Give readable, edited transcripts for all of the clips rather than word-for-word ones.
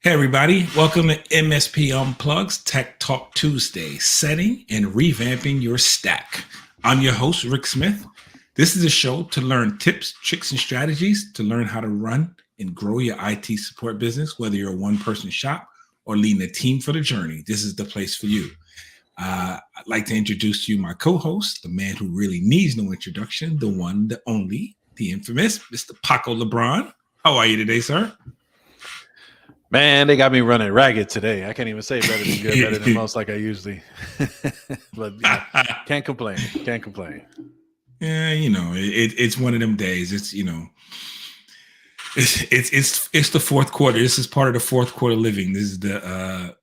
Hey everybody, welcome to MSP Unplugged's Tech Talk Tuesday, setting and revamping your stack. I'm your host, Rick Smith. This is a show to learn tips, tricks, and strategies to learn how to run and grow your IT support business, whether you're a one-person shop or leading a team for the journey. This is the place for you. I'd like to introduce to you my co-host, the man who really needs no introduction, the one, the only, the infamous, Mr. Paco Lebron. How are you today, sir? Man, they got me running ragged today. I can't even say better than good, better than most like I usually. But can't complain. Can't complain. Yeah, it's one of them days. It's the fourth quarter. This is part of the fourth quarter living. This is the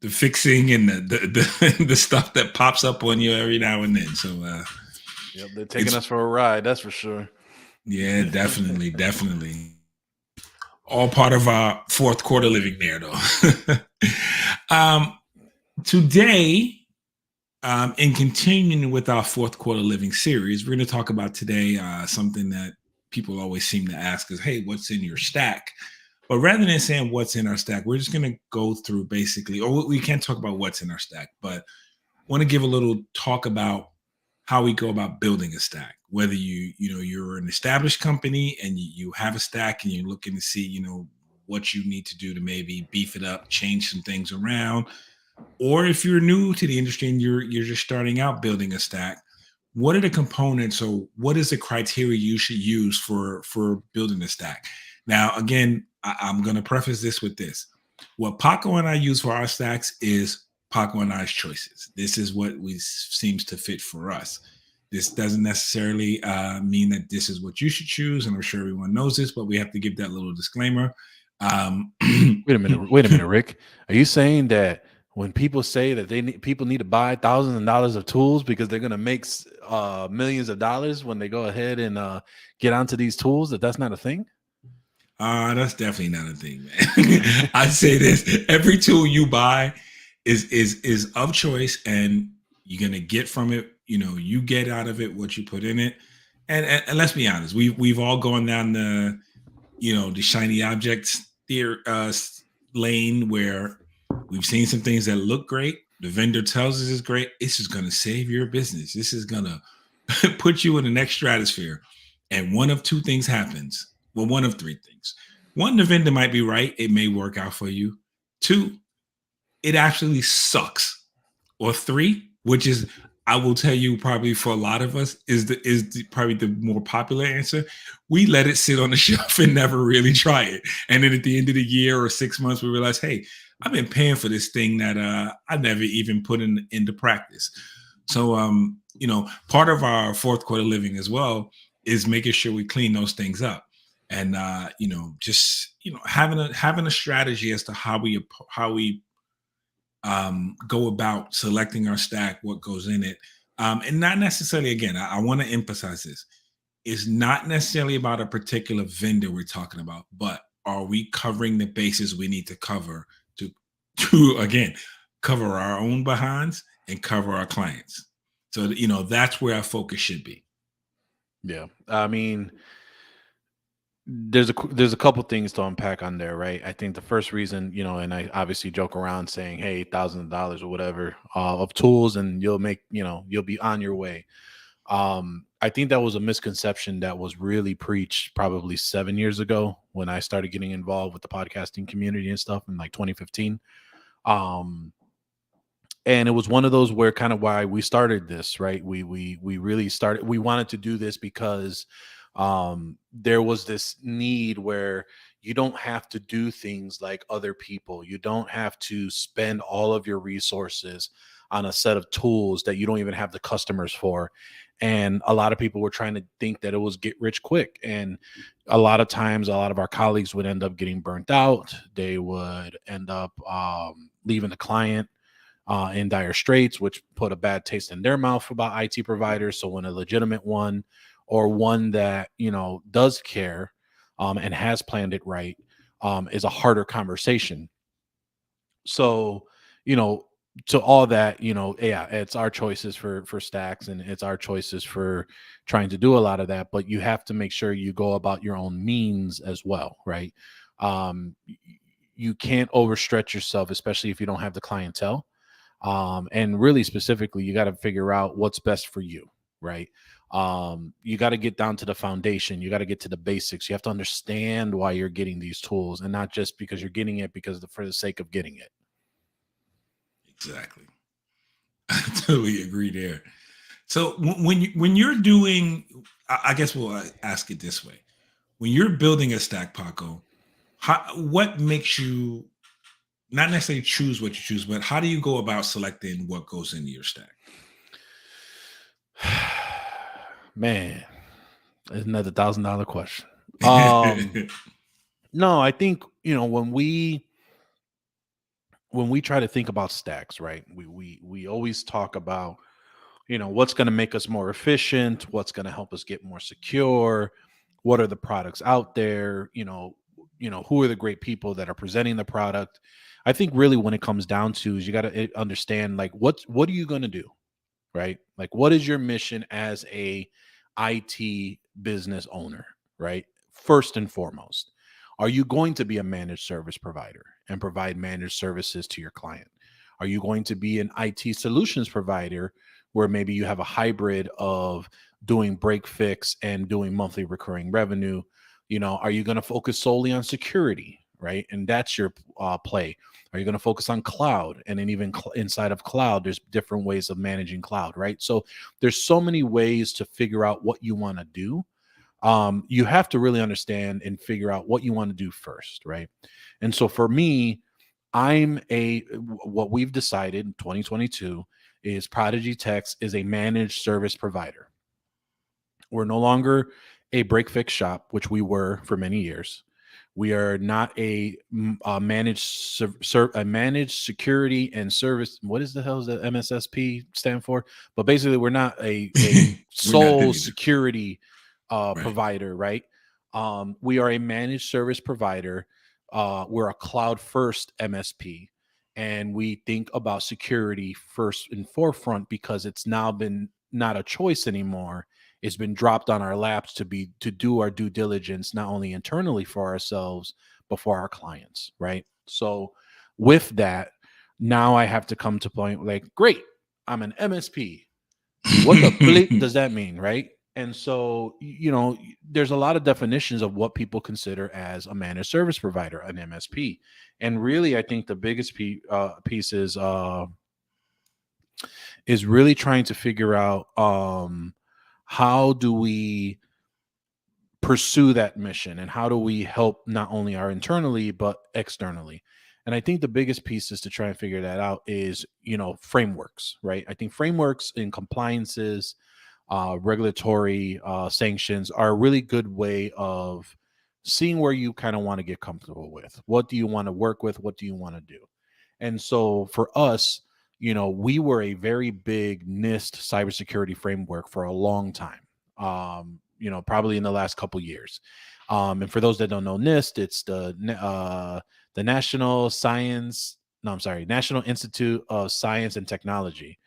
fixing and the stuff that pops up on you every now and then. So yep, they're taking us for a ride, that's for sure. Yeah, definitely. All part of our fourth quarter living there, though. Today, in continuing with our fourth quarter living series, we're going to talk about today something that people always seem to ask is, hey, what's in your stack? But rather than saying what's in our stack, we're just going to go through basically, or we can't talk about what's in our stack, but want to give a little talk about how we go about building a stack. Whether you're an established company and you have a stack and you're looking to see, what you need to do to maybe beef it up, change some things around, or if you're new to the industry and you're just starting out building a stack, what are the components or what is the criteria you should use for building a stack? Now, again, I'm going to preface this with this. What Paco and I use for our stacks is Paco and I's choices. This is what seems to fit for us. This doesn't necessarily mean that this is what you should choose, and I'm sure everyone knows this, but we have to give that little disclaimer. Wait a minute, Rick. Are you saying that when people say that people need to buy thousands of dollars of tools because they're going to make millions of dollars when they go ahead and get onto these tools, that's not a thing? That's definitely not a thing, man. I say this: every tool you buy is of choice, and you're gonna get from it. You get out of it what you put in it. And let's be honest, we've all gone down the the shiny objects lane where we've seen some things that look great. The vendor tells us it's great. It's just gonna save your business. This is gonna put you in the next stratosphere. And one of two things happens. Well, one of three things. One, the vendor might be right. It may work out for you. Two, it actually sucks. Or three, which is, I will tell you, probably for a lot of us, is probably the more popular answer. We let it sit on the shelf and never really try it. And then at the end of the year or 6 months, we realize, hey, I've been paying for this thing that I never even put into practice. So, part of our fourth quarter living as well is making sure we clean those things up. And having a strategy as to how we go about selecting our stack, what goes in it, and not necessarily. Again, I want to emphasize this: it's not necessarily about a particular vendor we're talking about, but are we covering the bases we need to cover to again cover our own behinds and cover our clients? So that's where our focus should be. Yeah, I mean, there's a couple things to unpack on there, right? I think the first reason, and I obviously joke around saying, hey, thousands of dollars or whatever of tools and you'll be on your way. I think that was a misconception that was really preached probably 7 years ago when I started getting involved with the podcasting community and stuff in like 2015. And it was one of those where kind of why we started this, right? We really started, we wanted to do this because there was this need where you don't have to do things like other people. You don't have to spend all of your resources on a set of tools that you don't even have the customers for. And a lot of people were trying to think that it was get rich quick. And a lot of times, a lot of our colleagues would end up getting burnt out. They would end up leaving the client in dire straits, which put a bad taste in their mouth about IT providers. So when a legitimate one or one that, does care and has planned it right is a harder conversation. So, to all that, yeah, it's our choices for stacks and it's our choices for trying to do a lot of that, but you have to make sure you go about your own means as well, right? you can't overstretch yourself, especially if you don't have the clientele. And really specifically, you got to figure out what's best for you, right? You got to get down to the foundation. You got to get to the basics. You have to understand why you're getting these tools, and not just because you're getting it for the sake of getting it. Exactly. I totally agree there. So when you're doing, I guess we'll ask it this way: when you're building a stack, Paco, what makes you not necessarily choose what you choose, but how do you go about selecting what goes into your stack? Man, that's another $1,000 question. No, I think, when we try to think about stacks, right? We always talk about, what's going to make us more efficient, what's going to help us get more secure, what are the products out there, who are the great people that are presenting the product. I think really when it comes down to is you got to understand, like, what are you going to do, right? Like, what is your mission as a IT business owner, right? First and foremost, are you going to be a managed service provider and provide managed services to your client? Are you going to be an IT solutions provider where maybe you have a hybrid of doing break fix and doing monthly recurring revenue? Are you going to focus solely on security, right? And that's your play. Are you going to focus on cloud? And then even inside of cloud, there's different ways of managing cloud, right? So there's so many ways to figure out what you want to do. You have to really understand and figure out what you want to do first, right? And so for me, what we've decided in 2022 is ProdigyTeks is a managed service provider. We're no longer a break fix shop, which we were for many years. We are not a managed security and service. What is the hell does the MSSP stand for? But basically, we're not a sole security provider, right? We are a managed service provider. We're a cloud first MSP, and we think about security first and forefront because it's now been not a choice anymore. It's been dropped on our laps to do our due diligence, not only internally for ourselves, but for our clients, right? So with that, now I have to come to point like, great, I'm an MSP. What the bleep does that mean, right? And so, there's a lot of definitions of what people consider as a managed service provider, an MSP. And really, I think the biggest piece is really trying to figure out how do we pursue that mission and how do we help not only our internally but externally. And I think the biggest piece is to try and figure that out is frameworks, right? I think frameworks and compliances, regulatory sanctions are a really good way of seeing where you kind of want to get comfortable with. What do you want to work with? What do you want to do? And so for us, we were a very big NIST cybersecurity framework for a long time. Probably in the last couple years. And for those that don't know NIST, it's the National Institute of Science and Technology.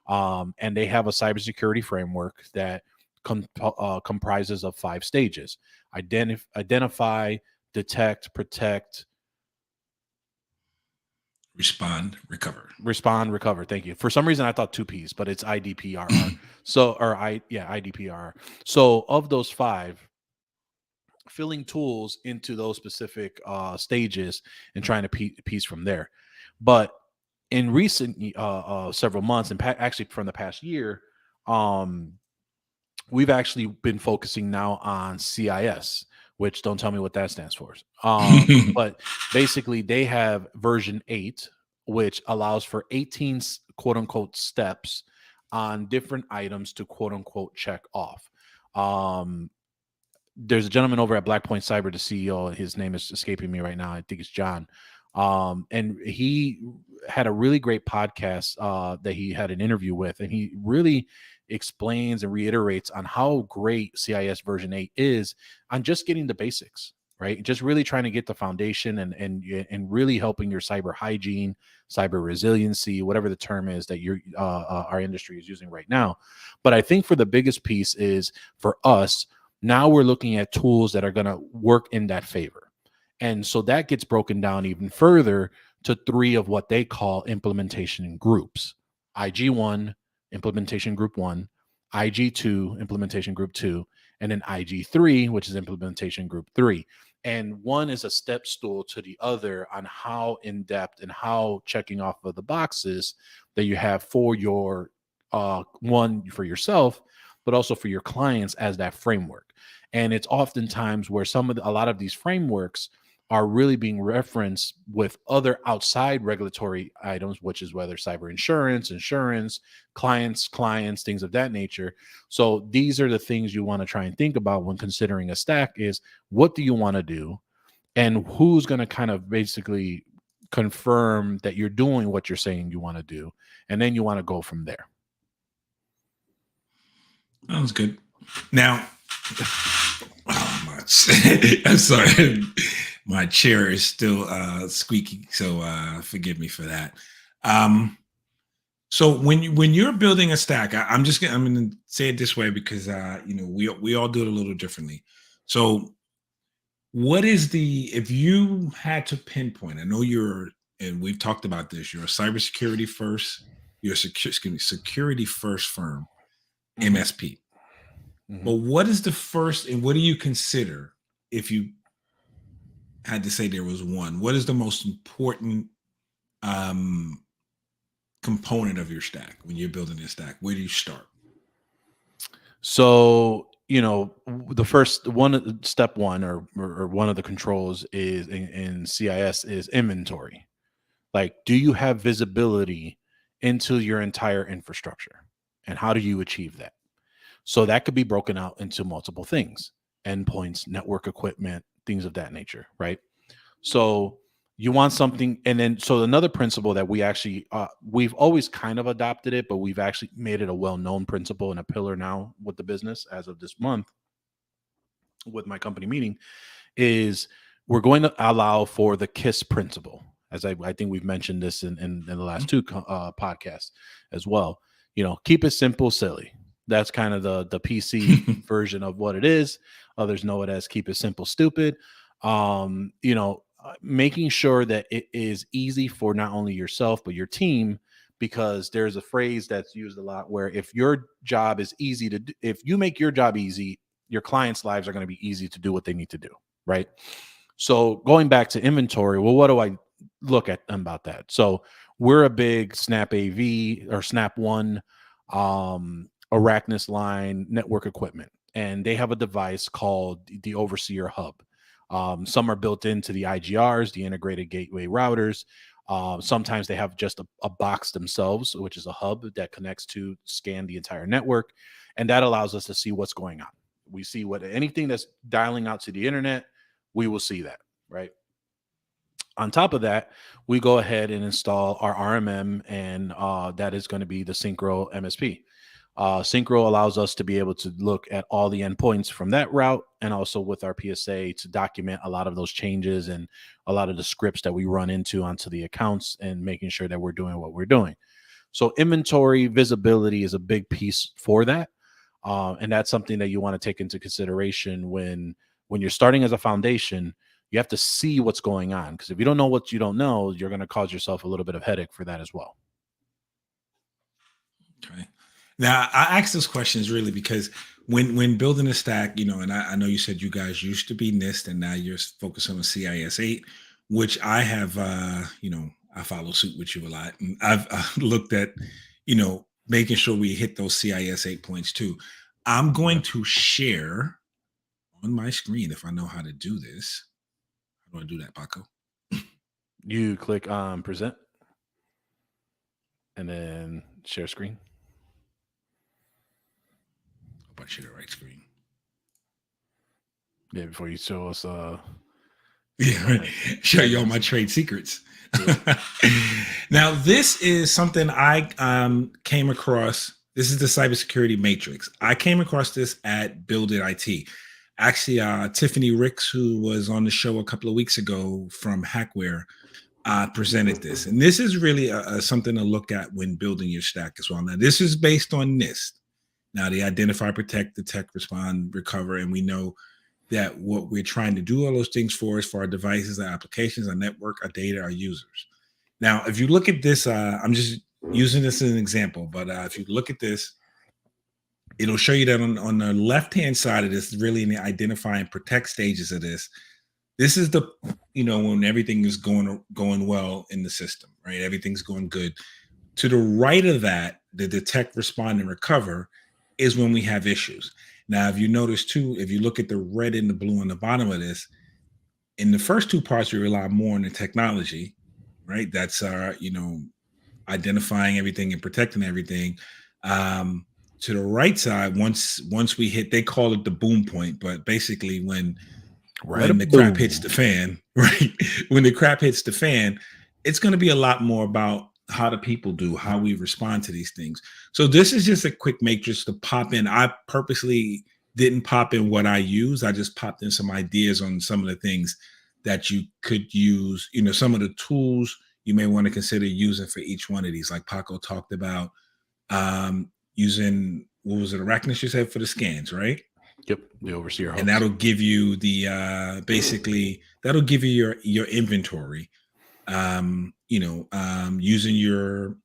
And they have a cybersecurity framework that comprises of 5 stages: identify, detect, protect, respond, recover. Thank you. For some reason I thought 2 P's, but it's IDPRR. IDPRR. So of those 5, filling tools into those specific stages and trying to piece from there. But in recent several months, and actually from the past year, we've actually been focusing now on CIS, which don't tell me what that stands for. But basically they have version 8, which allows for 18 quote unquote steps on different items to quote unquote check off. There's a gentleman over at Black Point Cyber, the CEO. His name is escaping me right now. I think it's John. And he had a really great podcast that he had an interview with, and he really explains and reiterates on how great CIS version 8 is on just getting the basics, right? Just really trying to get the foundation and really helping your cyber hygiene, cyber resiliency, whatever the term is that our industry is using right now. But I think for the biggest piece is for us, now we're looking at tools that are going to work in that favor. And so that gets broken down even further to 3 of what they call implementation groups: IG1, implementation group 1, IG2, implementation group 2, and then IG3, which is implementation group 3. And one is a step stool to the other on how in depth and how checking off of the boxes that you have for your one for yourself, but also for your clients as that framework. And it's oftentimes where a lot of these frameworks are really being referenced with other outside regulatory items, which is whether cyber insurance, clients, things of that nature. So these are the things you want to try and think about when considering a stack: is what do you want to do, and who's going to kind of basically confirm that you're doing what you're saying you want to do, and then you want to go from there. That was good. Now, I'm sorry. My chair is still squeaky, so forgive me for that. So when you're building a stack, I'm going to say it this way because we all do it a little differently. So what is if you had to pinpoint? I know and we've talked about this. You're a cybersecurity first. You're a security first firm, MSP. But what is the first, and what do you consider if you had to say there was one? What is the most important component of your stack when you're building a stack? Where do you start? So, the first one, step one, or one of the controls is in CIS is inventory. Like, do you have visibility into your entire infrastructure, and how do you achieve that? So that could be broken out into multiple things: endpoints, network equipment, things of that nature, right? So you want something. And then, so another principle that we actually, we've always kind of adopted it, but we've actually made it a well-known principle and a pillar now with the business as of this month with my company meeting, is we're going to allow for the KISS principle. As I think we've mentioned this in the last 2 podcasts as well. Keep it simple, silly. That's kind of the PC version of what it is. Others know it as keep it simple, stupid. Making sure that it is easy for not only yourself, but your team, because there's a phrase that's used a lot where if your job is easy to do, if you make your job easy, your clients' lives are going to be easy to do what they need to do. Right. So going back to inventory, well, what do I look at about that? So we're a big Snap AV or Snap One, Arachnus line network equipment, and they have a device called the Overseer Hub. Some are built into the IGRs, the integrated gateway routers. Sometimes they have just a box themselves, which is a hub that connects to scan the entire network, and that allows us to see what's going on. We see anything that's dialing out to the internet, we will see that, right? On top of that, we go ahead and install our RMM, and that is going to be the Synchro MSP. Synchro allows us to be able to look at all the endpoints from that route, and also with our PSA to document a lot of those changes and a lot of the scripts that we run onto the accounts, and making sure that we're doing what we're doing. So inventory visibility is a big piece for that. And that's something that you want to take into consideration when you're starting as a foundation. You have to see what's going on, because if you don't know what you don't know, you're going to cause yourself a little bit of headache for that as well. Okay. Now, I ask this questions really because when building a stack, and I know you said you guys used to be NIST and now you're focused on CIS 8, which I have, I follow suit with you a lot. And I've looked at, making sure we hit those CIS 8 points too. I'm going to share on my screen, if I know how to do this. How do I do that, Paco? You click on present and then share screen. Hope I share the right screen. Yeah, before you show us right. Show you all my trade secrets. Yeah. Now, this is something I came across. This is the cybersecurity matrix. I came across this at Build It IT. Actually, Tiffany Ricks, who was on the show a couple of weeks ago from Hackware, presented this. And this is really something to look at when building your stack as well. Now, this is based on NIST. Now, they identify, protect, detect, respond, recover. And we know that what we're trying to do all those things for is for our devices, our applications, our network, our data, our users. Now, if you look at this, I'm just using this as an example, but if you look at this, it'll show you that on the left-hand side of this, really in the identify and protect stages of this, this is the, when everything is going well in the system, right? Everything's going good. To the right of that, the detect, respond, and recover is when we have issues. Now, if you notice too, if you look at the red and the blue on the bottom of this, in the first two parts, we rely more on the technology, right? That's our, identifying everything and protecting everything. To the right side, once we hit, they call it the boom point, but basically when the crap hits the fan, right? When the crap hits the fan, it's going to be a lot more about how the people do, how we respond to these things. So this is just a quick matrix to pop in. I purposely didn't pop in what I use. I just popped in some ideas on some of the things that you could use, some of the tools you may want to consider using for each one of these. Like Paco talked about using, what was it, Arachnus you said for the scans, right? Yep, the overseer hubs. And that'll give you the basically that'll give you your inventory. Using your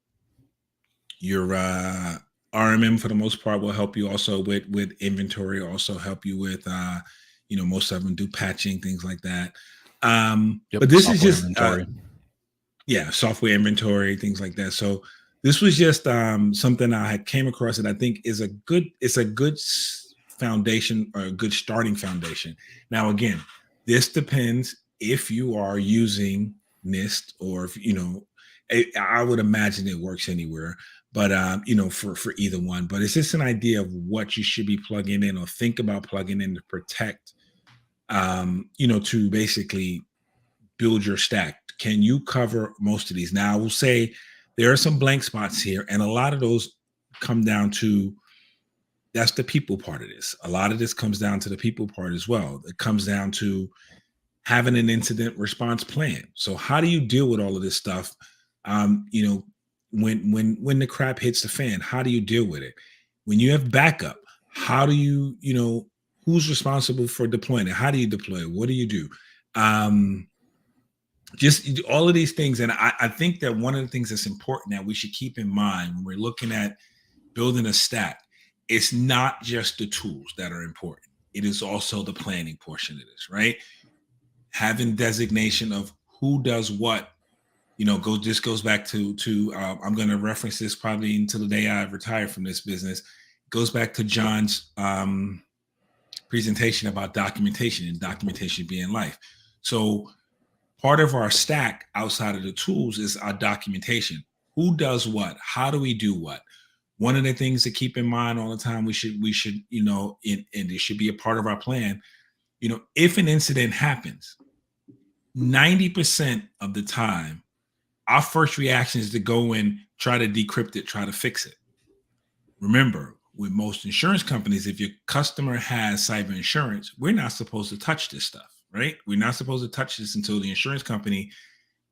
RMM for the most part will help you also with inventory, also help you with most of them do patching, things like that. But this is just software inventory, things like that. So this was just something I came across that I think is a good foundation, or a good starting foundation. Now, again, this depends if you are using NIST, or if I would imagine it works anywhere, but for either one. But it's just an idea of what you should be plugging in or think about plugging in to protect, to basically build your stack. Can you cover most of these? Now, I will say there are some blank spots here, and a lot of those come down to, that's the people part of this. A lot of this comes down to the people part as well. It comes down to having an incident response plan. So how do you deal with all of this stuff? When the crap hits the fan, how do you deal with it? When you have backup, how do you, who's responsible for deploying it? How do you deploy it? What do you do? Just all of these things. And I think that one of the things that's important that we should keep in mind when we're looking at building a stack, it's not just the tools that are important. It is also the planning portion of this, right? Having designation of who does what, this goes back to I'm going to reference this probably until the day I retire from this business. It goes back to John's presentation about documentation, and documentation being life. So part of our stack outside of the tools is our documentation. Who does what? How do we do what? One of the things to keep in mind all the time, we should, and it should be a part of our plan. If an incident happens, 90% of the time, our first reaction is to go in, try to decrypt it, try to fix it. Remember, with most insurance companies, if your customer has cyber insurance, we're not supposed to touch this stuff, right? We're not supposed to touch this until the insurance company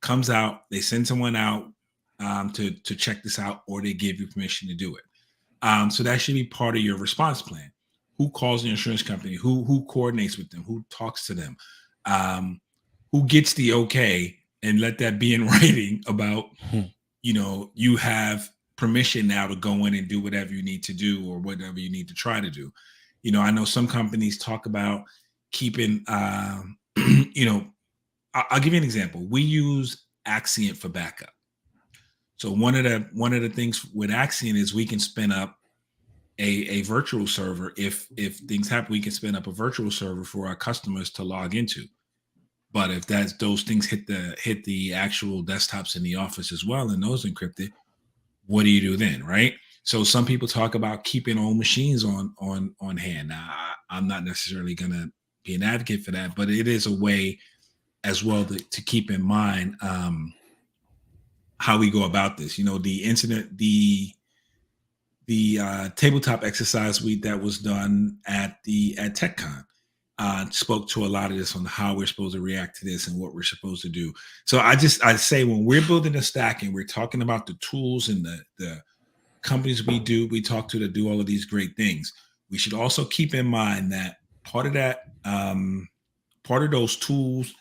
comes out, they send someone out to check this out, or they give you permission to do it. So that should be part of your response plan. Who calls the insurance company? Who coordinates with them? Who talks to them? Who gets the okay? And let that be in writing about, you have permission now to go in and do whatever you need to do, or whatever you need to try to do. I know some companies talk about keeping, I'll give you an example. We use Axient for backup. So one of the things with Axient is we can spin up a virtual server. If things happen, we can spin up a virtual server for our customers to log into. But if those things hit the actual desktops in the office as well, and those encrypted, what do you do then, right? So some people talk about keeping all machines on hand. Now, I'm not necessarily going to be an advocate for that, but it is a way as well to keep in mind how we go about this. The incident, the tabletop exercise that was done at TechCon spoke to a lot of this on how we're supposed to react to this and what we're supposed to do. So I say when we're building a stack and we're talking about the tools and the companies we talk to that do all of these great things, we should also keep in mind that part of that, part of those tools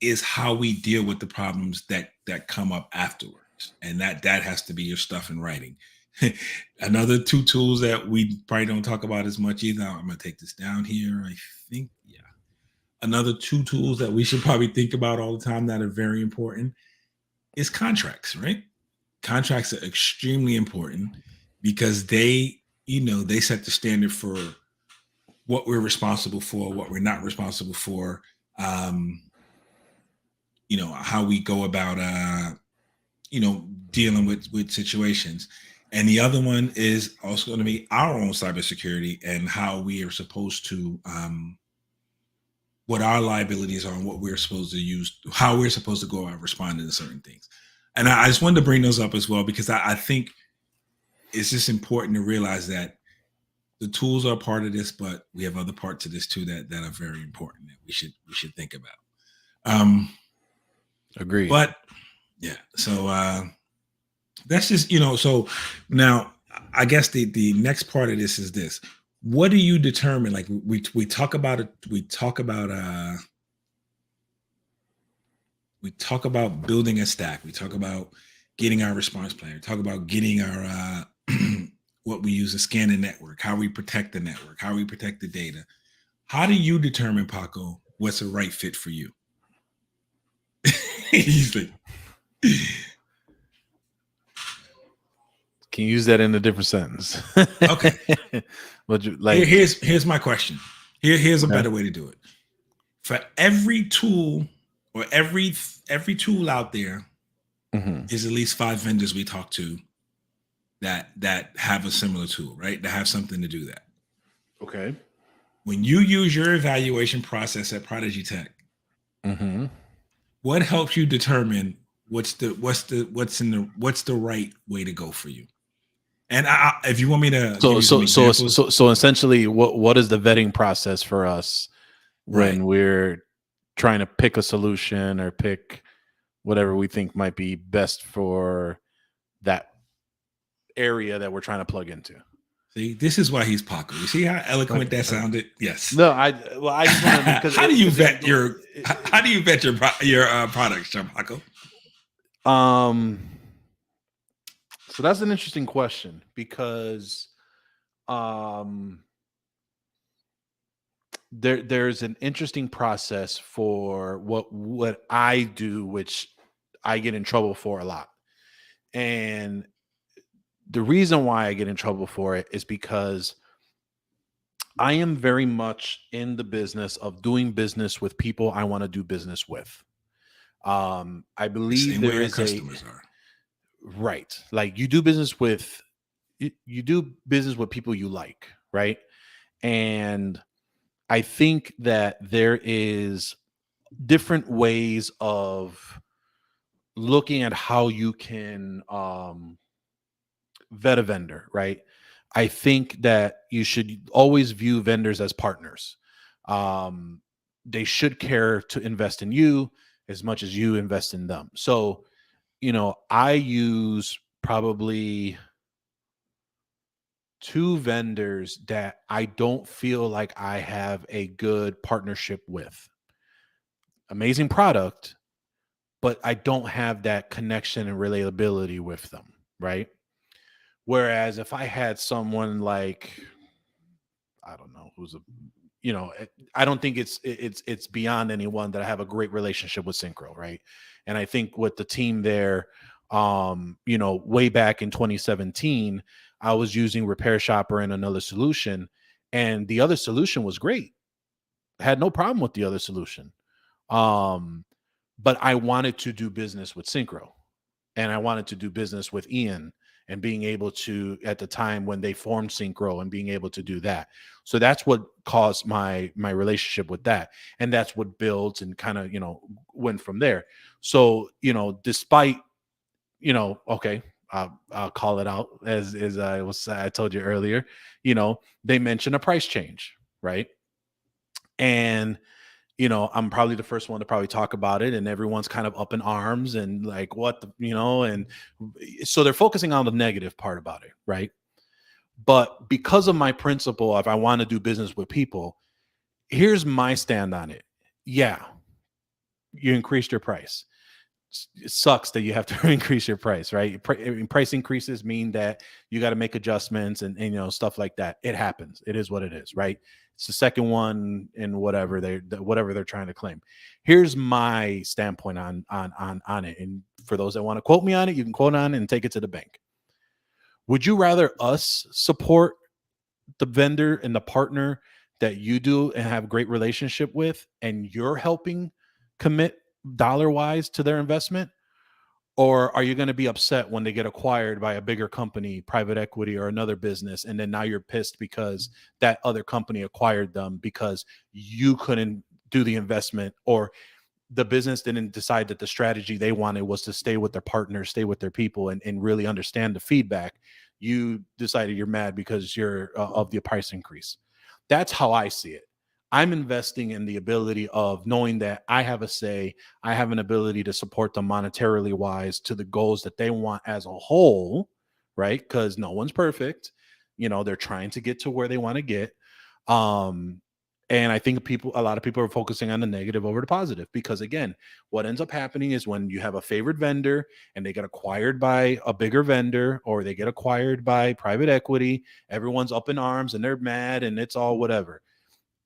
is how we deal with the problems that come up afterwards, and that has to be your stuff in writing. Another two tools that we probably don't talk about as much either. I'm gonna take this down here. I think, yeah. Another two tools that we should probably think about all the time that are very important is contracts, right? Contracts are extremely important because they set the standard for what we're responsible for, what we're not responsible for, how we go about dealing with situations. And the other one is also going to be our own cybersecurity and how we are supposed to what our liabilities are and what we're supposed to use, how we're supposed to go out responding to certain things. And I just wanted to bring those up as well, because I think it's just important to realize that the tools are part of this, but we have other parts of this too that are very important that we should think about. Agreed. But yeah, so that's just, so now I guess the next part of this is this. What do you determine? Like we talk about it, we talk about building a stack. We talk about getting our response plan. We talk about getting our what we use to scan the network, how we protect the network, how we protect the data. How do you determine, Paco, what's a right fit for you? He's like, can you use that in a different sentence? Okay. But like, here's my question. Here's a better way to do it. For every tool or every tool out there, is at least 5 vendors we talk to that have a similar tool, right? That have something to do that. Okay. When you use your evaluation process at ProdigyTeks, what helps you determine what's the right way to go for you? And if you want me to, so essentially, what is the vetting process for us when we're trying to pick a solution or pick whatever we think might be best for that area that we're trying to plug into? See, this is why he's Paco. You see how eloquent that sounded? Yes. No, I just want to, because how do you vet your products, Paco? So that's an interesting question, because there's an interesting process for what I do, which I get in trouble for a lot. And the reason why I get in trouble for it is because I am very much in the business of doing business with people I want to do business with. I believe there is customers are. Right. Like you do business with people you like, right? And I think that there is different ways of looking at how you can vet a vendor, right? I think that you should always view vendors as partners. They should care to invest in you as much as you invest in them. So, I use probably 2 vendors that I don't feel like I have a good partnership with. Amazing product, but I don't have that connection and relatability with them, right? Whereas if I had someone like, I don't know, I don't think it's beyond anyone that I have a great relationship with Synchro, right? And I think with the team there, way back in 2017, I was using Repair Shopper and another solution, and the other solution was great. I had no problem with the other solution. But I wanted to do business with Synchro, and I wanted to do business with Ian, and being able to, at the time when they formed Synchro, and being able to do that. So that's what caused my relationship with that. And that's what builds and kind of, went from there. So, despite, okay, I'll call it out as I told you earlier, they mentioned a price change, right? And I'm probably the first one to probably talk about it, and everyone's kind of up in arms and like, what and so they're focusing on the negative part about it, right? But because of my principle, if I want to do business with people, Here's my stand on it. Yeah, you increased your price. It sucks that you have to increase your price, right? Price increases mean that you got to make adjustments and stuff like that. It happens. It is what it is, right? It's the second one in whatever they're trying to claim. Here's my standpoint on it. And for those that want to quote me on it, you can quote on it and take it to the bank. Would you rather us support the vendor and the partner that you do and have a great relationship with, and you're helping commit dollar wise to their investment? Or are you going to be upset when they get acquired by a bigger company, private equity, or another business, and then now you're pissed because that other company acquired them because you couldn't do the investment, or the business didn't decide that the strategy they wanted was to stay with their partners, stay with their people, and really understand the feedback? You decided you're mad because you're of the price increase. That's how I see it. I'm investing in the ability of knowing that I have a say, I have an ability to support them monetarily wise to the goals that they want as a whole, right? Because no one's perfect. They're trying to get to where they want to get. Um, and I think a lot of people are focusing on the negative over the positive, because again, what ends up happening is when you have a favorite vendor and they get acquired by a bigger vendor, or they get acquired by private equity, everyone's up in arms and they're mad and it's all whatever.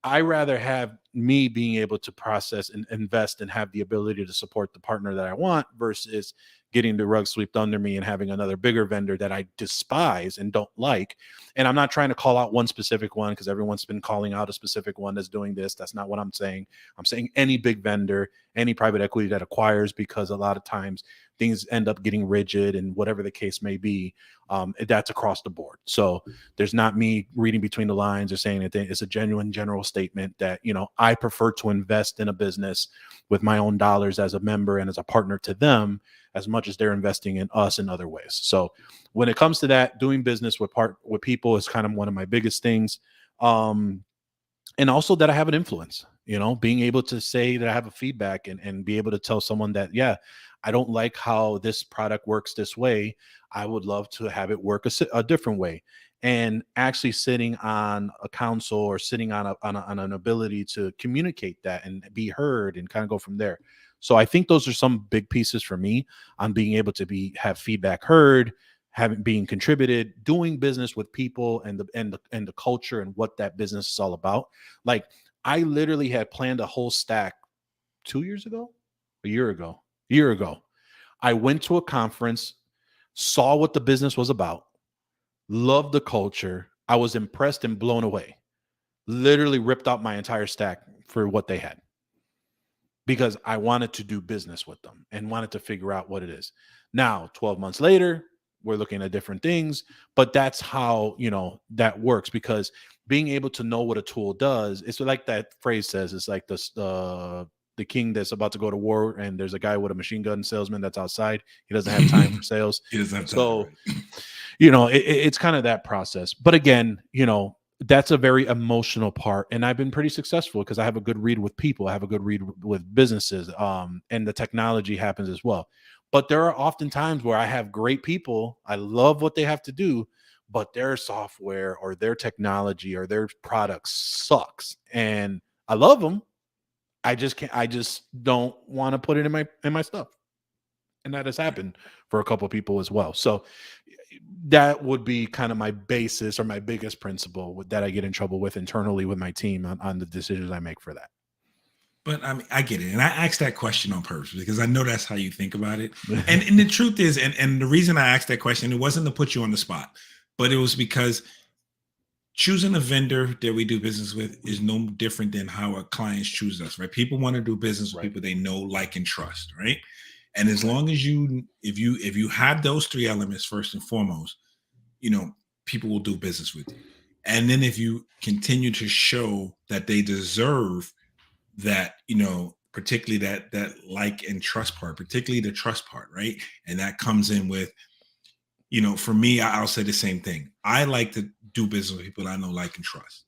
I rather have me being able to process and invest and have the ability to support the partner that I want, versus getting the rug swept under me and having another bigger vendor that I despise and don't like. And I'm not trying to call out one specific one, because everyone's been calling out a specific one that's doing this. That's not what I'm saying. I'm saying any big vendor, any private equity that acquires, because a lot of times things end up getting rigid and whatever the case may be. That's across the board. So there's not me reading between the lines or saying anything. It's a genuine general statement that, I prefer to invest in a business with my own dollars as a member and as a partner to them, as much as they're investing in us in other ways. So when it comes to that, doing business with people is kind of one of my biggest things. And also that I have an influence, being able to say that I have a feedback, and be able to tell someone that, yeah, I don't like how this product works this way. I would love to have it work a different way. And actually sitting on a council, or sitting on an ability to communicate that and be heard and kind of go from there. So I think those are some big pieces for me on being able to have feedback heard, having being contributed, doing business with people, and the culture and what that business is all about. Like, I literally had planned a whole stack 2 years ago, a year ago. I went to a conference, saw what the business was about, loved the culture. I was impressed and blown away. Literally ripped out my entire stack for what they had, because I wanted to do business with them and wanted to figure out what it is. Now, 12 months later, we're looking at different things, but that's how, that works, because being able to know what a tool does, it's like that phrase says, it's like the king that's about to go to war, and there's a guy with a machine gun salesman that's outside. He doesn't have time for sales. He doesn't have time, So, right? it's kind of that process. But again, that's a very emotional part, and I've been pretty successful because I have a good read with people. I have a good read with businesses, and the technology happens as well. But there are often times where I have great people. I love what they have to do, but their software or their technology or their product sucks, and I love them. I just can't. I just don't want to put it in my stuff, and that has happened for a couple of people as well. So that would be kind of my basis, or my biggest principle that I get in trouble with internally with my team on the decisions I make for that. But I mean, I get it. And I asked that question on purpose because I know that's how you think about it. And the truth is, and the reason I asked that question, it wasn't to put you on the spot, but it was because choosing a vendor that we do business with is no different than how our clients choose us, right? People want to do business with Right. people they know, like, and trust, right? And as long as if you have those three elements first and foremost, people will do business with you. And then if you continue to show that they deserve that, particularly that like and trust part, particularly the trust part, right? And that comes in with, for me, I'll say the same thing. I like to do business with people I know, like, and trust.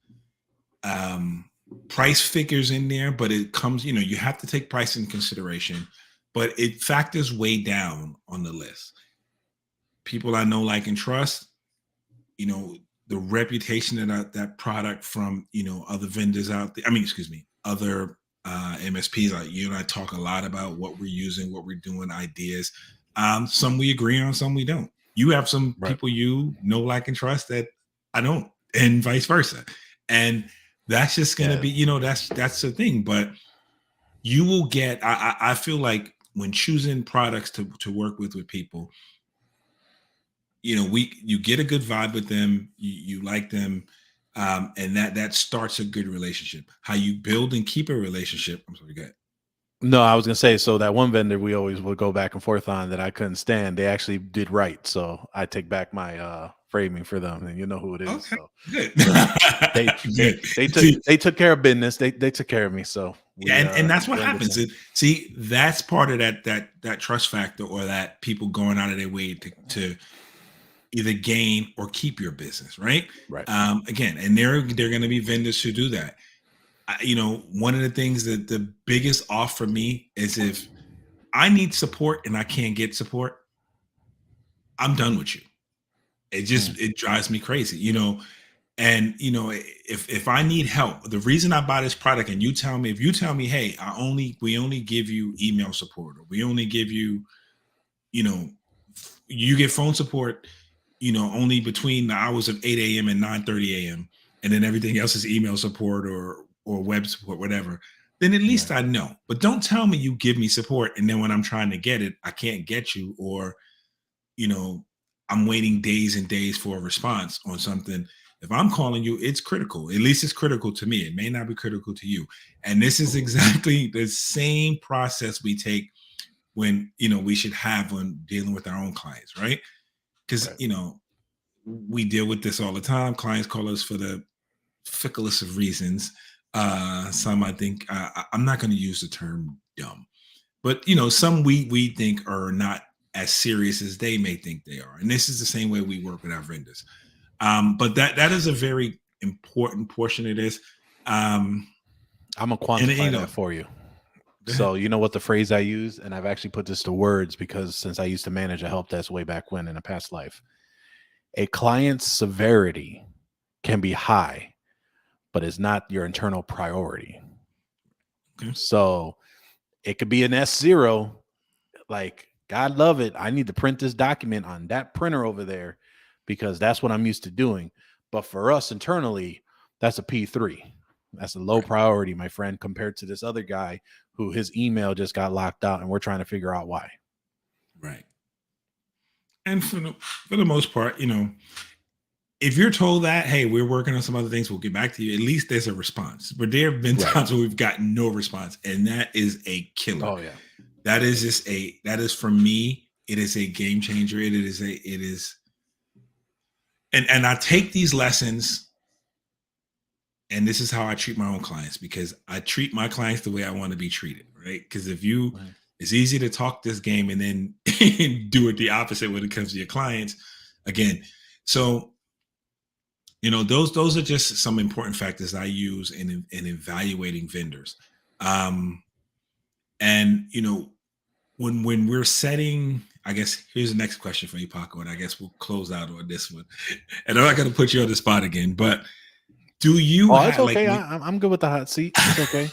Um, Price figures in there, but it comes, you have to take price in consideration, but it factors way down on the list. People I know, like, and trust, you know, the reputation of that product from, other vendors out there. I mean, excuse me, other MSPs. Like you and I talk a lot about what we're using, what we're doing, ideas. Some we agree on, some we don't. You have some Right. people you know, like, and trust that I don't, and vice versa. And that's just gonna be, that's the thing. But you will get. I feel like when choosing products to work with people, you get a good vibe with them, you like them, and that starts a good relationship. How you build and keep a relationship. I'm sorry, go ahead. No, I was gonna say, so that one vendor we always would go back and forth on that I couldn't stand, they actually did right. So I take back my framing for them, and you know who it is. Okay, So good. they Good. they took care of business. They took care of me. So And that's what we're happens. understanding. See, that's part of that trust factor, or that people going out of their way to either gain or keep your business, right? Right. Again, and they're going to be vendors who do that. One of the things that the biggest off for me is if I need support and I can't get support, I'm done with you. It drives me crazy, And if I need help, the reason I buy this product, and if you tell me, hey, we only give you email support, or we only give you, you get phone support, only between the hours of 8 a.m. and 9:30 a.m. and then everything else is email support or web support, whatever, then at least Right. I know. But don't tell me you give me support and then when I'm trying to get it, I can't get you, or you know, I'm waiting days and days for a response on something. If I'm calling you, it's critical. At least it's critical to me. It may not be critical to you. And this is exactly the same process we take when, we should have when dealing with our own clients, right? Because, Right. we deal with this all the time. Clients call us for the ficklest of reasons. Some I think I'm not going to use the term dumb, but some we think are not as serious as they may think they are, and this is the same way we work with our vendors. But that is a very important portion of this. I'm gonna And quantify that for you. go ahead. So you know what the phrase I use, and I've actually put this to words because since I used to manage a help desk way back when in a past life, a client's severity can be high, but it's not your internal priority. Okay. So it could be an S0, like God love it. I need to print this document on that printer over there because that's what I'm used to doing. But for us internally, that's a P3. That's a low Right. priority, my friend, compared to this other guy who his email just got locked out and we're trying to figure out why. Right. And for the most part, if you're told that, hey, we're working on some other things, we'll get back to you, at least there's a response. But there have been times where we've gotten no response, and that is a killer. Oh, yeah. That is for me, it is a game changer. And I take these lessons, and this is how I treat my own clients, because I treat my clients the way I want to be treated, right? Because it's easy to talk this game and then do it the opposite when it comes to your clients. Again, so those are just some important factors I use in evaluating vendors. And when we're setting, I guess here's the next question for you, Paco, and I guess we'll close out on this one. And I'm not going to put you on the spot again, but do you? Oh, it's okay. I'm good with the hot seat. It's okay.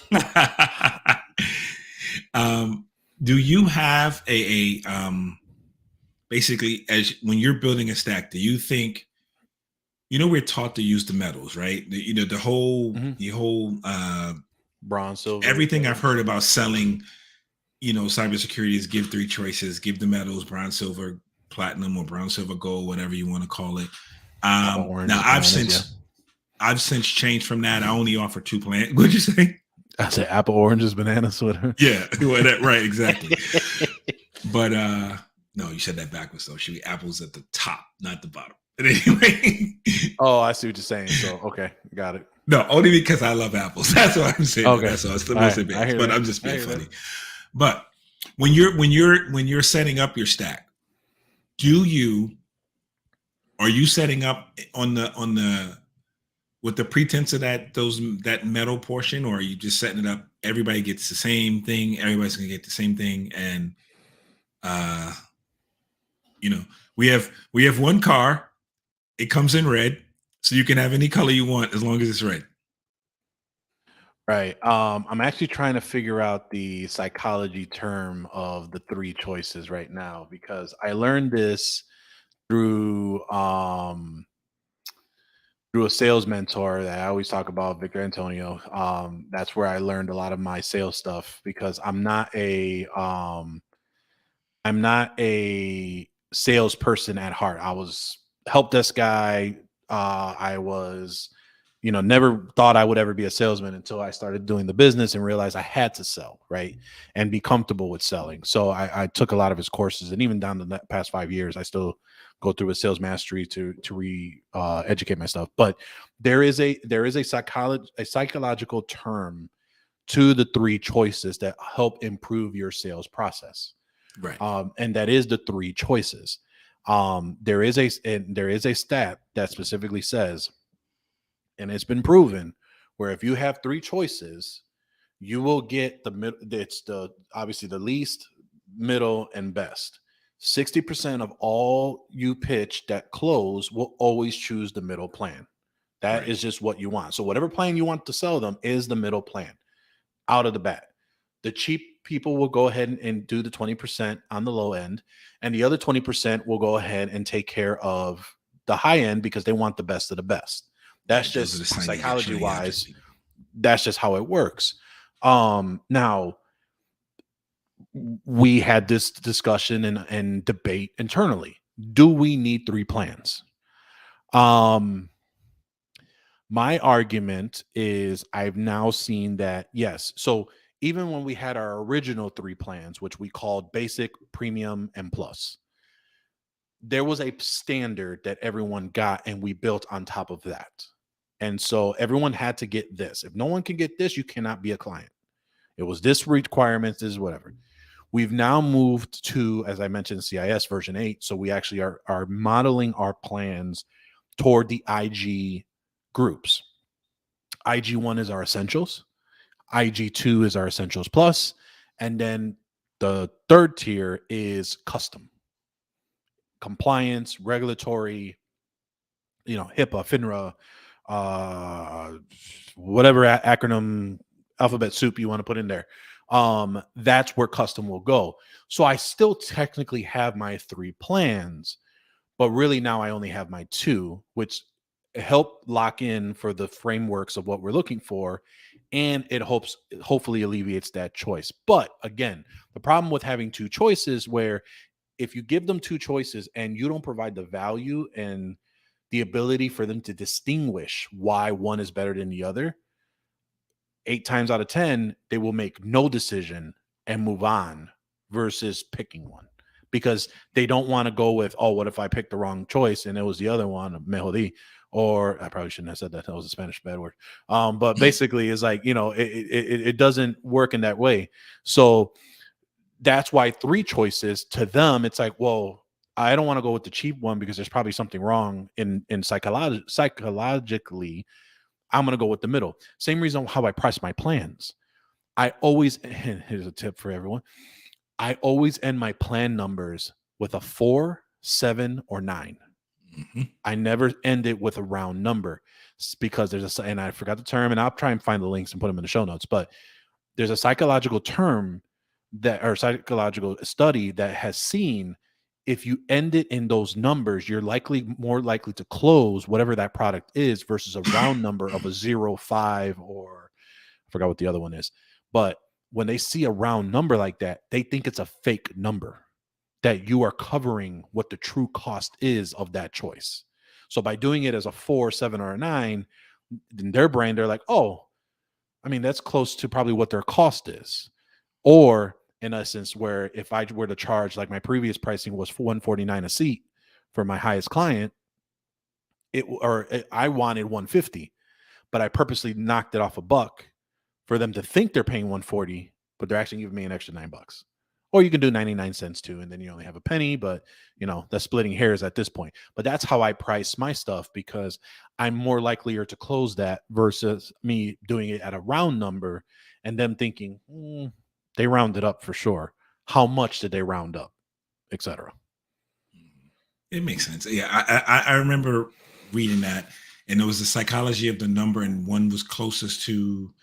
Do you have a basically, as when you're building a stack, do you think? We're taught to use the metals, right? The whole Bronze, silver, everything I've heard about selling, cybersecurity is give 3 choices: give the metals, bronze, silver, platinum, or bronze, silver, gold, whatever you want to call it. Now I've since changed from that. I only offer 2 plans. What'd you say? I said apple, oranges, bananas, whatever. Yeah, right, exactly. But no, you said that backwards though. Should be apples at the top, not the bottom. But anyway. Oh, I see what you're saying. So okay, got it. No, only because I love apples. That's what I'm saying. Okay. That's all. It's the most Right. advanced, but that. I'm just being funny. But when you're setting up your stack, are you setting up on the with the pretense of that metal portion, or are you just setting it up? Everybody gets the same thing. Everybody's gonna get the same thing, and we have one car. It comes in red. So you can have any color you want as long as it's red. Right. I'm actually trying to figure out the psychology term of the three choices right now because I learned this through through a sales mentor that I always talk about, Victor Antonio. That's where I learned a lot of my sales stuff because I'm not a salesperson at heart. I was help desk guy. I was, never thought I would ever be a salesman until I started doing the business and realized I had to sell, right, and be comfortable with selling. So I took a lot of his courses, and even down the past 5 years, I still go through a sales mastery to re educate myself. But there is a psychological term to the three choices that help improve your sales process, Right. and that is the three choices. There is a stat that specifically says, and it's been proven, where if you have three choices, you will get the mid. It's the obviously the least, middle, and best. 60% of all you pitch that close will always choose the middle plan. That Right. is just what you want. So whatever plan you want to sell them is the middle plan out of the bat. The cheap people will go ahead and do the 20% on the low end, and the other 20% will go ahead and take care of the high end because they want the best of the best. That's Right. Those are the just shiny psychology object wise. people. That's just how it works. Now we had this discussion and debate internally. Do we need three plans? Um, My argument is I've now seen that, yes. So even when we had our original three plans, which we called basic, premium, and plus, there was a standard that everyone got, and we built on top of that. And so everyone had to get this. If no one can get this, you cannot be a client. It was this requirements, this is whatever. We've now moved to, as I mentioned, CIS version 8. So we actually are modeling our plans toward the IG groups. IG1 is our essentials. IG2 is our essentials plus. And then the third tier is custom compliance, regulatory, HIPAA, FINRA, uh, whatever acronym, alphabet soup you want to put in there. That's where custom will go. So I still technically have my three plans, but really now I only have my two, which help lock in for the frameworks of what we're looking for, and it hopefully alleviates that choice. But again, the problem with having two choices, where if you give them two choices and you don't provide the value and the ability for them to distinguish why one is better than the other, 8 times out of 10, they will make no decision and move on versus picking one because they don't want to go with, oh, what if I picked the wrong choice and it was the other one, me jodí, or I probably shouldn't have said that. That was a Spanish bad word. But basically, it's like, it doesn't work in that way. So that's why three choices to them, it's like, well, I don't want to go with the cheap one because there's probably something wrong in psychologically. I'm going to go with the middle. Same reason how I price my plans. I always, and here's a tip for everyone, I always end my plan numbers with a 4, 7, or 9. Mm-hmm. I never end it with a round number because and I forgot the term, and I'll try and find the links and put them in the show notes, but there's a psychological term or psychological study that has seen if you end it in those numbers, you're more likely to close whatever that product is versus a round number of a 0, 5, or I forgot what the other one is. But when they see a round number like that, they think it's a fake number, that you are covering what the true cost is of that choice. So by doing it as a 4, 7, or a 9, in their brain, they're like, oh, I mean, that's close to probably what their cost is. Or in essence, where if I were to charge, like my previous pricing was $149 a seat for my highest client, I wanted 150, but I purposely knocked it off a buck for them to think they're paying 140, but they're actually giving me an extra $9. Or you can do 99 cents too, and then you only have a penny, but that's splitting hairs at this point. But that's how I price my stuff because I'm more likelier to close that versus me doing it at a round number and them thinking, they rounded up for sure. How much did they round up, etc. It makes sense. Yeah, I remember reading that, and it was the psychology of the number, and one was closest to,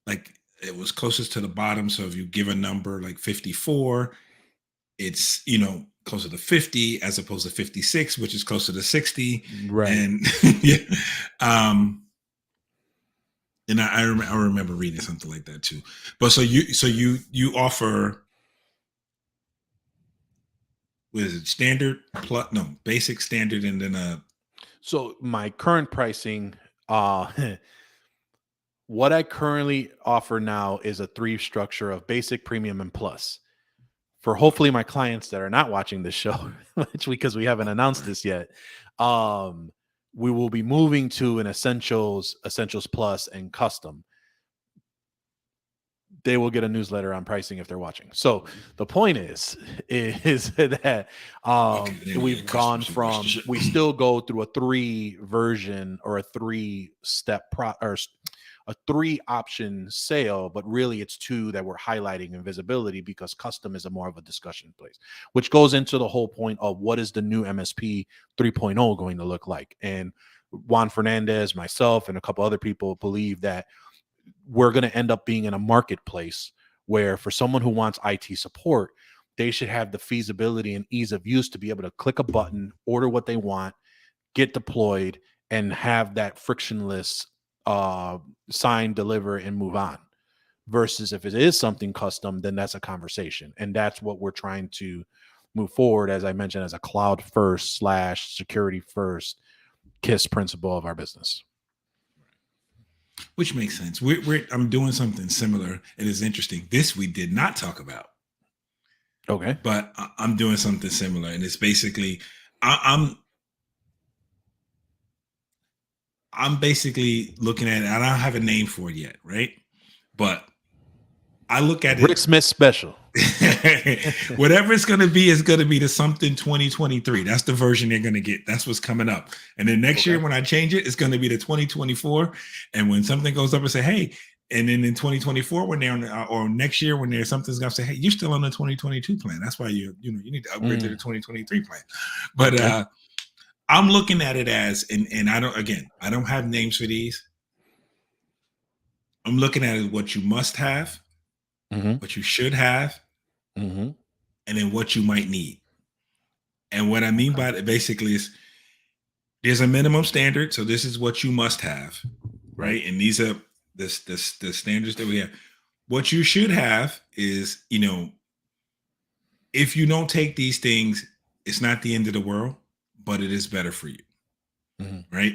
like, it was closest to the bottom. So if you give a number like 54, it's, closer to 50 as opposed to 56, which is closer to 60. Right. And yeah. And I remember reading something like that too. But so you offer, what is it, standard plus, no, basic, standard, and then So my current pricing, what I currently offer now is a 3 structure of basic, premium, and plus. For hopefully my clients that are not watching this show, because we haven't announced this yet, we will be moving to an essentials plus, and custom. They will get a newsletter on pricing if they're watching. So the point is that we've gone from, we still go through a 3 version or a 3-step or a 3 option sale, but really it's 2 that we're highlighting in visibility, because custom is a more of a discussion place, which goes into the whole point of what is the new MSP 3.0 going to look like. And Juan Fernandez, myself, and a couple other people believe that we're going to end up being in a marketplace where, for someone who wants IT support, they should have the feasibility and ease of use to be able to click a button, order what they want, get deployed, and have that frictionless sign, deliver, and move on. Versus if it is something custom, then that's a conversation. And that's what we're trying to move forward, as I mentioned, as a cloud first / security first KISS principle of our business. Which makes sense. I'm doing something similar. It is interesting. This we did not talk about. Okay. But I'm doing something similar, and it's basically, I'm basically looking at it. I don't have a name for it yet, right? But I look at Rick Smith special. Whatever it's going to be is going to be the something 2023. That's the version they're going to get. That's what's coming up. And then next year when I change it, it's going to be the 2024. And when something goes up and say, hey, and then in 2024 when they're on, or next year when there's something's going to say, hey, you're still on the 2022 plan. That's why you need to upgrade to the 2023 plan. But I'm looking at it as, and I don't have names for these. I'm looking at it what you must have, what you should have, and then what you might need. And what I mean by that basically is, there's a minimum standard. So this is what you must have, right? And these are the standards that we have. What you should have is, if you don't take these things, it's not the end of the world, but it is better for you, right?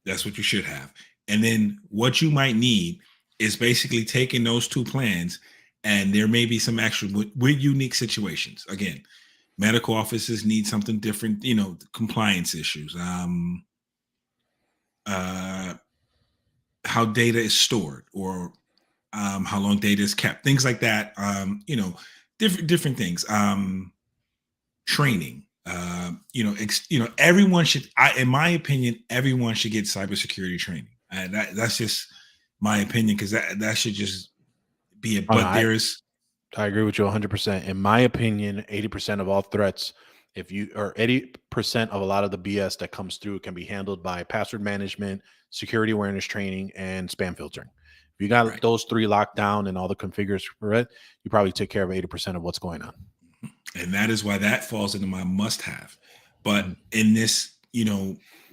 That's what you should have. And then what you might need is basically taking those 2 plans, and there may be some extra with unique situations. Again, medical offices need something different, compliance issues, how data is stored, or how long data is kept, things like that. Different things. Training. Everyone should. In my opinion, everyone should get cybersecurity training. That's just my opinion, because that should just be it. But I agree with you 100%. In my opinion, 80% of all threats, 80% of a lot of the BS that comes through, can be handled by password management, security awareness training, and spam filtering. If you got those 3 locked down and all the configures for it, you probably take care of 80% of what's going on. And that is why that falls into my must have. But in this,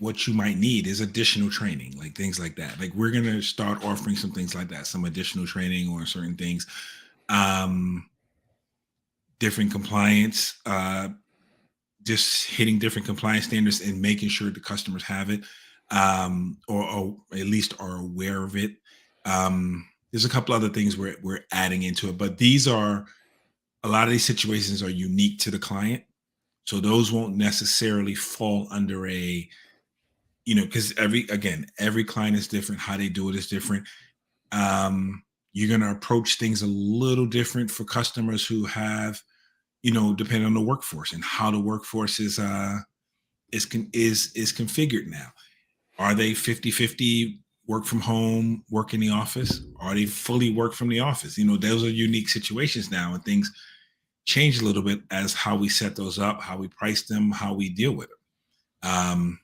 what you might need is additional training, like things like that. Like, we're going to start offering some things like that, some additional training on certain things, different compliance, just hitting different compliance standards and making sure the customers have it, or at least are aware of it. There's a couple other things we're adding into it, but a lot of these situations are unique to the client. So those won't necessarily fall under because every client is different. How they do it is different. You're going to approach things a little different for customers who have, depending on the workforce and how the workforce is configured now. Are they 50-50 work from home, work in the office? Are they fully work from the office? Those are unique situations now, and things change a little bit as how we set those up, how we price them, how we deal with them.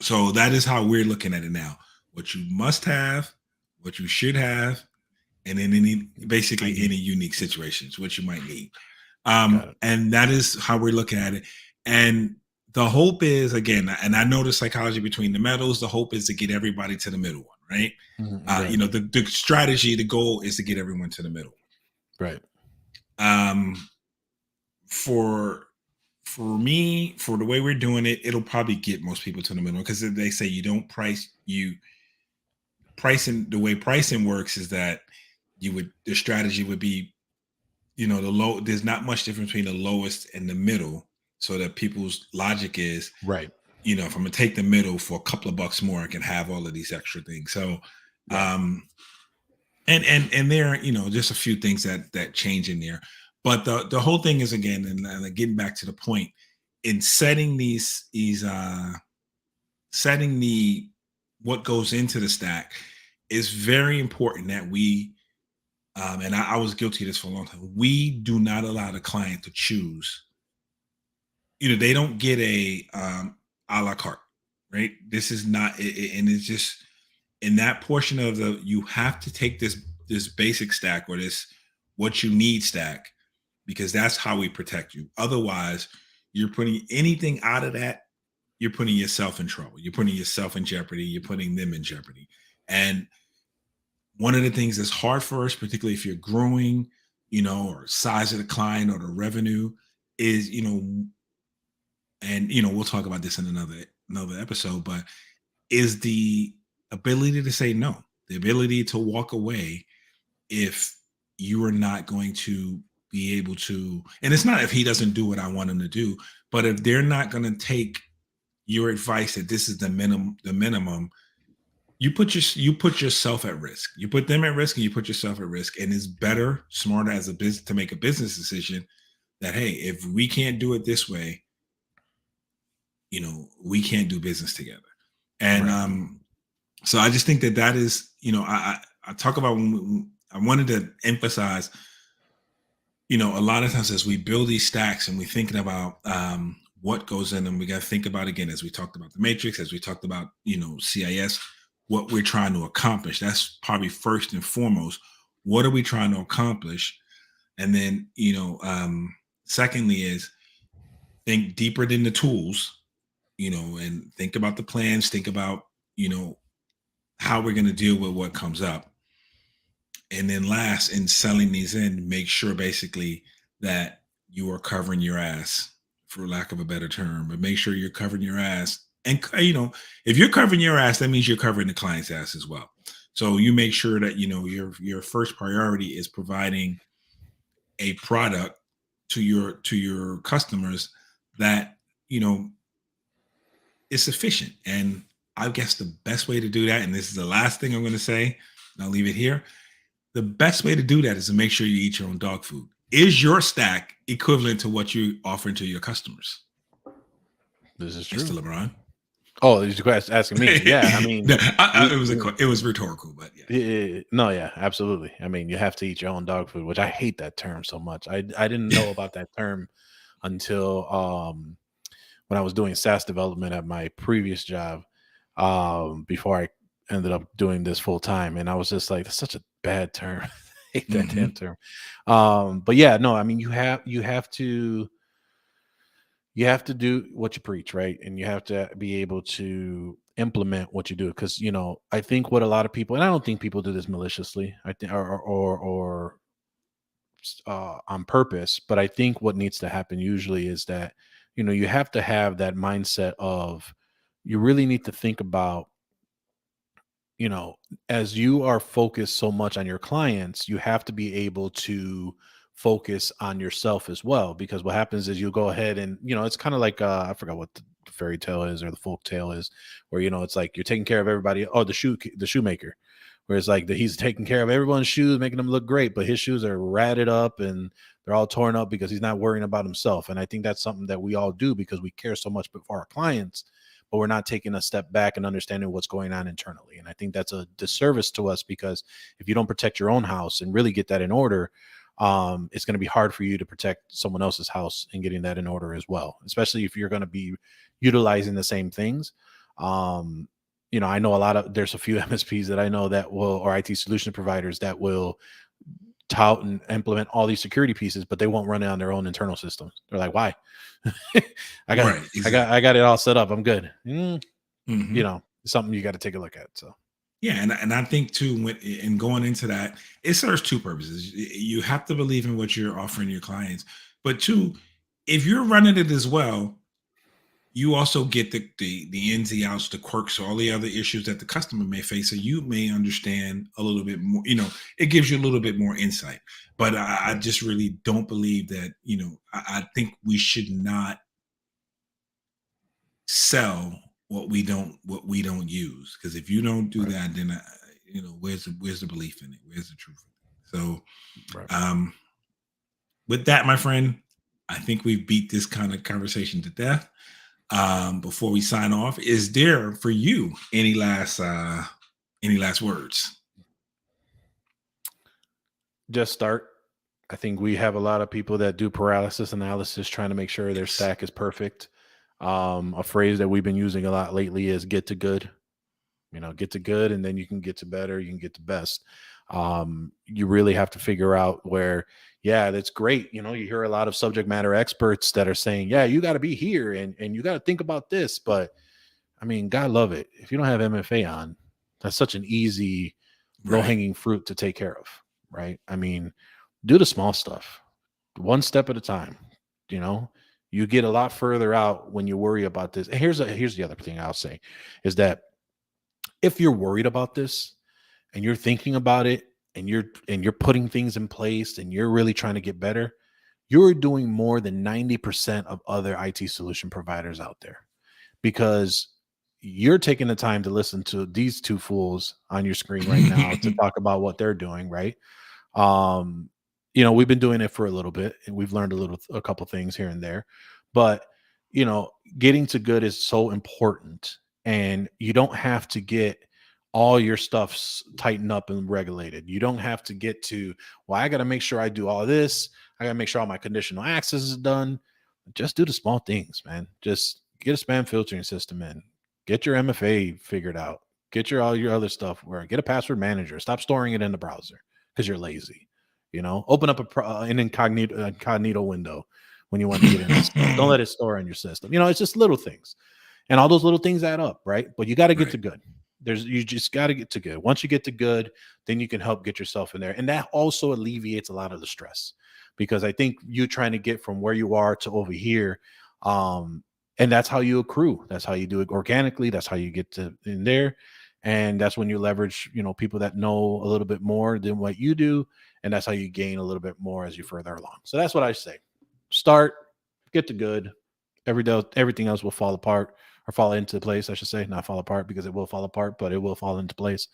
So that is how we're looking at it now. What you must have, what you should have, and in basically any unique situations, what you might need. And that is how we're looking at it. And the hope is, again, and I know the psychology between the metals, the hope is to get everybody to the middle one, right? Right. The strategy, the goal is to get everyone to the middle. Right. For me, for the way we're doing it, it'll probably get most people to the middle, because they say you don't pricing, the way pricing works is that the strategy would be, there's not much difference between the lowest and the middle, so that people's logic is, right. If I'm gonna take the middle for a couple of bucks more, I can have all of these extra things. So, right. And there, just a few things that change in there, but the whole thing is, again, and getting back to the point, in setting setting the what goes into the stack is very important that we, and I was guilty of this for a long time. We do not allow the client to choose. They don't get a la carte, right? This is not, and it's just in that portion of you have to take this basic stack, or this what you need stack, because that's how we protect you. Otherwise, you're putting anything out of that, you're putting yourself in trouble. You're putting yourself in jeopardy. You're putting them in jeopardy. And one of the things that's hard for us, particularly if you're growing, or size of the client or the revenue, is, and we'll talk about this in another episode, but is the ability to say no, the ability to walk away if you are not going to be able to. And it's not if he doesn't do what I want him to do, but if they're not going to take your advice that this is the minimum, you put yourself at risk. You put them at risk, and you put yourself at risk. And it's better, smarter as a business, to make a business decision that, hey, if we can't do it this way, we can't do business together. And right. So I just think that is, I talk about, when I wanted to emphasize, a lot of times as we build these stacks and we're thinking about what goes in them, we got to think about, again, as we talked about the matrix, as we talked about, CIS, what we're trying to accomplish. That's probably first and foremost. What are we trying to accomplish? And then, secondly is think deeper than the tools, and think about the plans, think about, how we're going to deal with what comes up. And then last, in selling these in, make sure basically that you are covering your ass, for lack of a better term, but make sure you're covering your ass. And, if you're covering your ass, that means you're covering the client's ass as well. So you make sure that, your first priority is providing a product to your customers that, is sufficient. And I guess the best way to do that, and this is the last thing I'm going to say, and I'll leave it here. The best way to do that is to make sure you eat your own dog food. Is your stack equivalent to what you're offering to your customers? This is true. Mr. LeBron. Oh, you're asking me? Yeah, I mean, it was rhetorical, but yeah. No, yeah, absolutely. I mean, you have to eat your own dog food, which I hate that term so much. I didn't know about that term until when I was doing SaaS development at my previous job, before I ended up doing this full time, and I was just like, that's such a bad term. I hate that damn term. But yeah, no, I mean, you have to do what you preach, right? And you have to be able to implement what you do. Because, I think what a lot of people, and I don't think people do this maliciously, I think, or on purpose, but I think what needs to happen usually is that, you have to have that mindset of, you really need to think about, as you are focused so much on your clients, you have to be able to focus on yourself as well. Because what happens is you go ahead and, it's kind of like, I forgot what the fairy tale is, or the folk tale is, where, it's like you're taking care of everybody. Oh, the shoemaker, where it's like he's taking care of everyone's shoes, making them look great, but his shoes are ratted up and they're all torn up because he's not worrying about himself. And I think that's something that we all do because we care so much for our clients, but we're not taking a step back and understanding what's going on internally. And I think that's a disservice to us, because if you don't protect your own house and really get that in order, it's going to be hard for you to protect someone else's house and getting that in order as well, especially if you're going to be utilizing the same things. Um, I know there's a few MSPs that I know that will, or IT solution providers that will tout and implement all these security pieces, but they won't run it on their own internal systems. They're like, why? I got, Right. Exactly. I got it all set up. I'm good. Hmm. Something you got to take a look at. So Yeah, and I think too, and going into that, it serves two purposes. You have to believe in what you're offering your clients, but two, if you're running it as well, you also get the ins, the outs, the quirks, all the other issues that the customer may face, so you may understand a little bit more. It gives you a little bit more insight. But I right, just really don't believe that. I think we should not sell what we don't use, because if you don't do right, that, then where's the belief in it? Where's the truth in it? So right. um with that, my friend, I think we've beat this kind of conversation to death. Before we sign off, is there for you any last words? Just start. I think we have a lot of people that do paralysis analysis trying to make sure their Yes. stack is perfect. A phrase that we've been using a lot lately is get to good. Get to good, and then you can get to better, you can get to best. You really have to figure out where, yeah, that's great. You hear a lot of subject matter experts that are saying, yeah, you got to be here and you got to think about this. But I mean, God love it. If you don't have MFA on, that's such an easy, low Right. hanging fruit to take care of, right? I mean, do the small stuff one step at a time. You know, you get a lot further out when you worry about this. And here's the other thing I'll say is that if you're worried about this and you're thinking about it and you're putting things in place and you're really trying to get better, you're doing more than 90% of other IT solution providers out there because you're taking the time to listen to these two fools on your screen right now to talk about what they're doing, right? Um, we've been doing it for a little bit and we've learned a couple things here and there, but getting to good is so important, and you don't have to get all your stuffs tightened up and regulated. You don't have to get to, well, I got to make sure I do all this. I got to make sure all my conditional access is done. Just do the small things, man. Just get a spam filtering system in, get your MFA figured out, get all your other stuff where get a password manager. Stop storing it in the browser because you're lazy. Open up an incognito window when you want to get into stuff. Don't let it store in your system. It's just little things, and all those little things add up, right? But you got to get Right. to good. You just got to get to good. Once you get to good, then you can help get yourself in there, and that also alleviates a lot of the stress because I think you trying to get from where you are to over here. And that's how you accrue. That's how you do it organically. That's how you get to in there. And that's when you leverage, people that know a little bit more than what you do. And that's how you gain a little bit more as you further along. So that's what I say. Start, get to good. Everything else will fall apart or fall into place. I should say, not fall apart because it will fall apart, but it will fall into place.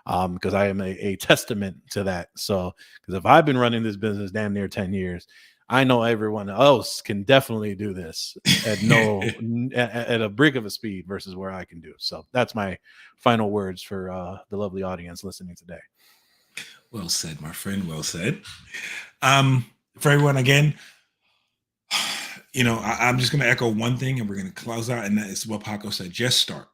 Because I am a testament to that. So, because if I've been running this business damn near 10 years, I know everyone else can definitely do this at at a brick of a speed versus where I can do. So that's my final words for the lovely audience listening today. Well said, my friend. Well said. For everyone, again, I'm just going to echo one thing, and we're going to close out, and that is what Paco said. Just start.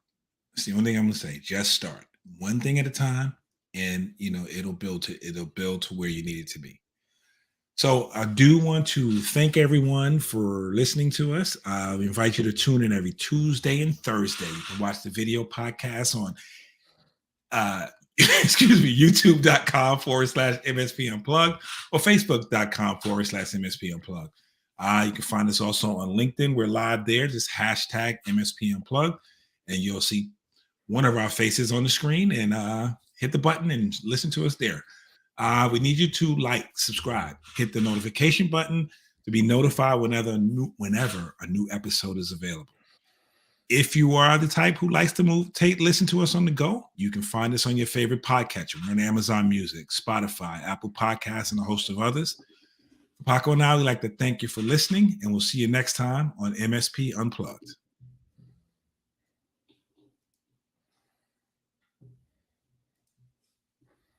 It's the only thing I'm going to say. Just start, one thing at a time, and it'll build to where you need it to be. So I do want to thank everyone for listening to us. We invite you to tune in every Tuesday and Thursday. You can watch the video podcast on uh, excuse me, youtube.com/MSP Unplugged or facebook.com/MSP Unplugged. You can find us also on LinkedIn. We're live there. Just hashtag MSP Unplugged, and you'll see one of our faces on the screen, and hit the button and listen to us there. We need you to subscribe, hit the notification button to be notified whenever a new episode is available. If you are the type who likes to listen to us on the go, you can find us on your favorite podcatcher. We're on Amazon Music, Spotify, Apple Podcasts, and a host of others. Paco and I would like to thank you for listening, and we'll see you next time on MSP Unplugged.